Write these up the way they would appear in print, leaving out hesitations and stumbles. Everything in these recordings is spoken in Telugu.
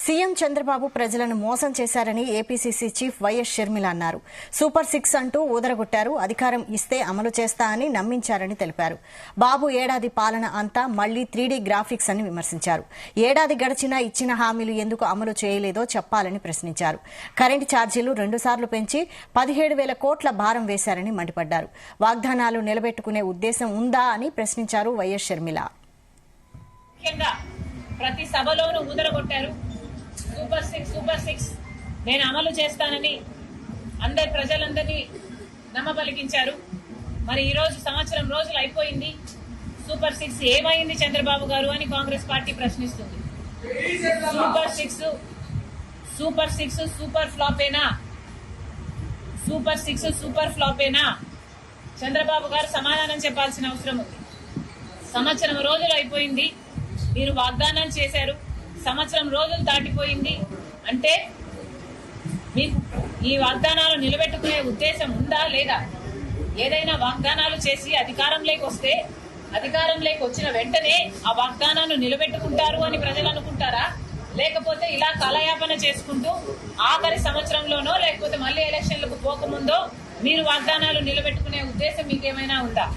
సీఎం చంద్రబాబు ప్రజలను మోసం చేశారని ఏపీసీసీ చీఫ్ వైఎస్ షర్మిల అన్నారు. సూపర్ 6 అంటూ ఊదరగొట్టారు. అధికారం ఇస్తే అమలు చేస్తా అని నమ్మించారని తెలిపారు. బాబు ఏడాది పాలన అంతా మళ్లీ 3D గ్రాఫిక్స్ అని విమర్శించారు. ఏడాది గడిచినా ఇచ్చిన హామీలు ఎందుకు అమలు చేయలేదో చెప్పాలని ప్రశ్నించారు. కరెంటు ఛార్జీలు 2 సార్లు పెంచి 17,000 కోట్ల భారం వేశారని మండిపడ్డారు. వాగ్దానాలు నిలబెట్టుకునే ఉద్దేశం ఉందా అని ప్రశ్నించారు వైఎస్ షర్మిల. ప్రతి సభలోనూ ఊదరగొట్టారు. సూపర్ సిక్స్ నేను అమలు చేస్తానని అందరి ప్రజలందరినీ నమ్మబలికించారు. మరి ఈ రోజు సంవత్సరం రోజులు అయిపోయింది. సూపర్ 6 ఏమైంది చంద్రబాబు గారు అని కాంగ్రెస్ పార్టీ ప్రశ్నిస్తుంది. సూపర్ సిక్స్ సూపర్ ఫ్లాపేనా? సూపర్ ఫ్లాపేనా? చంద్రబాబు గారు సమాధానం చెప్పాల్సిన అవసరం ఉంది. సంవత్సరం రోజులు అయిపోయింది. మీరు వాగ్దానాలు చేశారు. సంవత్సరం రోజులు దాటిపోయింది. అంటే మీకు ఈ వాగ్దానాలు నిలబెట్టుకునే ఉద్దేశం ఉందా లేదా? ఏదైనా వాగ్దానాలు చేసి అధికారంలోకి వస్తే అధికారంలోకి వచ్చిన వెంటనే ఆ వాగ్దానాలు నిలబెట్టుకుంటారు అని ప్రజలు అనుకుంటారా? లేకపోతే ఇలా కాలయాపన చేసుకుంటూ ఆఖరి సంవత్సరంలోనో లేకపోతే మళ్లీ ఎలక్షన్లకు పోకముందో మీరు వాగ్దానాలు నిలబెట్టుకునే ఉద్దేశం మీకేమైనా ఉందా?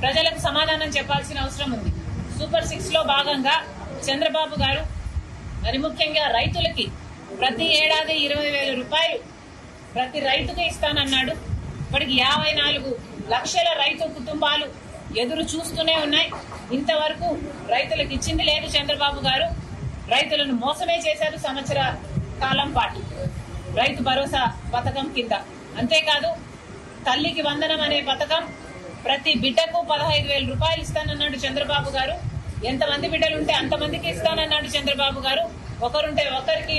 ప్రజలకు సమాధానం చెప్పాల్సిన అవసరం ఉంది. సూపర్ 6 లో భాగంగా చంద్రబాబు గారు మరి ముఖ్యంగా రైతులకి ప్రతి ఏడాది 20,000 రూపాయలు ప్రతి రైతుకి ఇస్తానన్నాడు. ఇప్పటికి 54 లక్షల రైతు కుటుంబాలు ఎదురు చూస్తూనే ఉన్నాయి. ఇంతవరకు రైతులకు ఇచ్చింది లేదు చంద్రబాబు గారు. రైతులను మోసమే చేశారు సంవత్సర కాలం పాటు రైతు భరోసా పథకం కింద. అంతేకాదు తల్లికి వందనం అనే పథకం ప్రతి బిడ్డకు 15,000 రూపాయలు ఇస్తానన్నాడు చంద్రబాబు గారు. ఎంతమంది బిడ్డలుంటే అంతమందికి ఇస్తానన్నాడు చంద్రబాబు గారు. ఒకరుంటే ఒకరికి